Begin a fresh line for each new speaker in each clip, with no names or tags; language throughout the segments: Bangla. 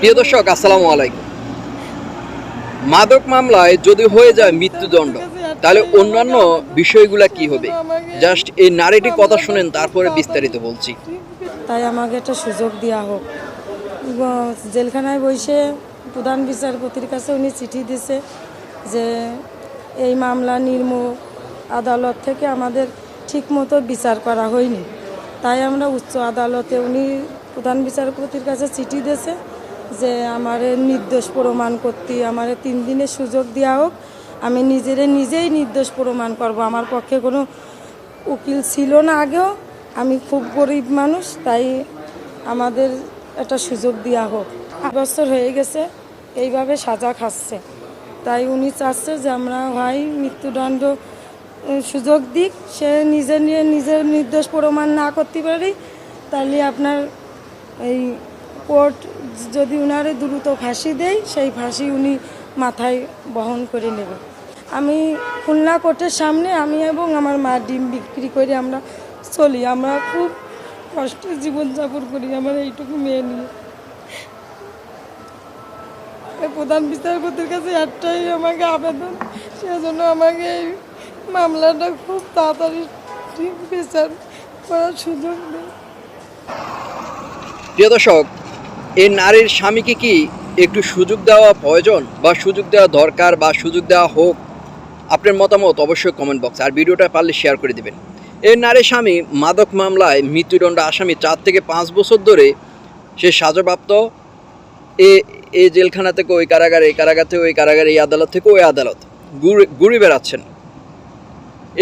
প্রিয় দর্শক, আসসালামু আলাইকুম। মাদক মামলায় যদি হয়ে যায় মৃত্যুদণ্ড, তাহলে অন্যান্য বিষয়গুলো কি হবে? জাস্ট এই নারীটির কথা শুনেন, তারপরে বিস্তারিত বলছি।
তাই আমাকে একটা সুযোগ দেওয়া হোক। জেলখানায় বসে প্রধান বিচারপতির কাছে উনি চিঠি দিছে যে এই মামলা নিম্ন আদালত থেকে আমাদের ঠিকমতো বিচার করা হয়নি, তাই আমরা উচ্চ আদালতে উনি প্রধান বিচারপতির কাছে চিঠি দিয়েছে যে আমার নির্দোষ প্রমাণ করতে আমার 3 দিনের সুযোগ দেওয়া হোক। আমি নিজেই নির্দোষ প্রমাণ করব। আমার পক্ষে কোনো উকিল ছিল না আগেও, আমি খুব গরিব মানুষ, তাই আমাদের একটা সুযোগ দেওয়া হোক। 8 বছর হয়ে গেছে এইভাবে সাজা খাচ্ছে, তাই উনি চাচ্ছে যে আমরা হয় মৃত্যুদণ্ড সুযোগ দিক, সে নিজের নির্দোষ প্রমাণ না করতে পারি, তাহলে আপনার এই কোর্ট যদি উনারে দ্রুত ফাঁসি দেয়, সেই ফাঁসি উনি মাথায় বহন করে নেবে। আমি খুলনা কোর্টের সামনে আমি এবং আমার মা ডিম বিক্রি করে আমরা চলি। আমরা খুব কষ্টে জীবনযাপন করি আমার এইটুকু মেয়ে নিয়ে। প্রধান বিচারপতির কাছে একটাই আমাকে আবেদন, সেজন্য আমাকে এই মামলাটা খুব তাড়াতাড়ি ঠিক বিচার করার সুযোগ দেয়।
প্রিয় দর্শক, এই নারীর স্বামীকে কি একটু সুযোগ দেওয়া প্রয়োজন, বা সুযোগ দেওয়া দরকার, বা সুযোগ দেওয়া হোক? আপনার মতামত অবশ্যই কমেন্ট বক্সে, আর ভিডিওটা পারলে শেয়ার করে দিবেন। এই নারীর স্বামী মাদক মামলায় মৃত্যুদণ্ড আসামি 4 থেকে 5 বছর ধরে সে সাজাপ্রাপ্ত। এই জেলখানা থেকে ওই কারাগারে, এই কারাগার থেকে ওই কারাগারে, এই আদালত থেকে ওই আদালত ঘুরে বেড়াচ্ছেন।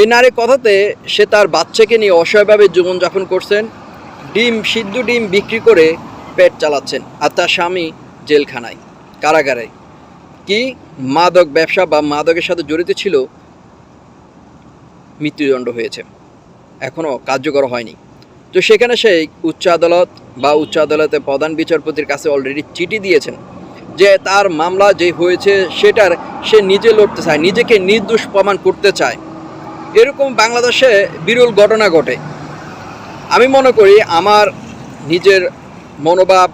এই নারীর কথাতে সে তার বাচ্চাকে নিয়ে অসহায়ভাবে জীবনযাপন করছেন, সিদ্ধ ডিম বিক্রি করে পেট চালাচ্ছেন, আর তার স্বামী জেলখানায়, কারাগারে। কি মাদক ব্যবসা বা মাদকের সাথে জড়িত ছিল, মৃত্যুদণ্ড হয়েছে, এখনও কার্যকর হয়নি। তো সেখানে সেই উচ্চ আদালত বা উচ্চ আদালতের প্রধান বিচারপতির কাছে অলরেডি চিঠি দিয়েছেন যে তার মামলা যে হয়েছে সেটার সে নিজে লড়তে চায়, নিজেকে নির্দোষ প্রমাণ করতে চায়। এরকম বাংলাদেশে বিরল ঘটনা ঘটে। আমি মনে করি, আমার নিজের মনোভাব,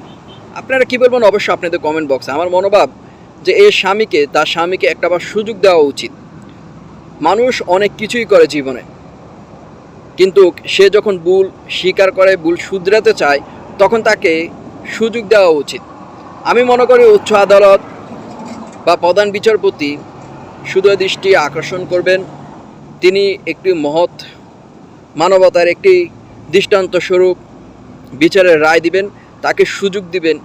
আপনারা কী বলবেন অবশ্যই আপনাদের কমেন্ট বক্সে। আমার মনোভাব যে এই তার স্বামীকে একটাবার সুযোগ দেওয়া উচিত। মানুষ অনেক কিছুই করে জীবনে, কিন্তু সে যখন ভুল স্বীকার করে, ভুল শুধরাতে চায়, তখন তাকে সুযোগ দেওয়া উচিত। আমি মনে করি উচ্চ আদালত বা প্রধান বিচারপতি সুদয় দৃষ্টি আকর্ষণ করবেন। তিনি একটি মহৎ মানবতার একটি দৃষ্টান্ত স্বরূপ বিচারের রায় দিবেন, তাকে সুযোগ দিবেন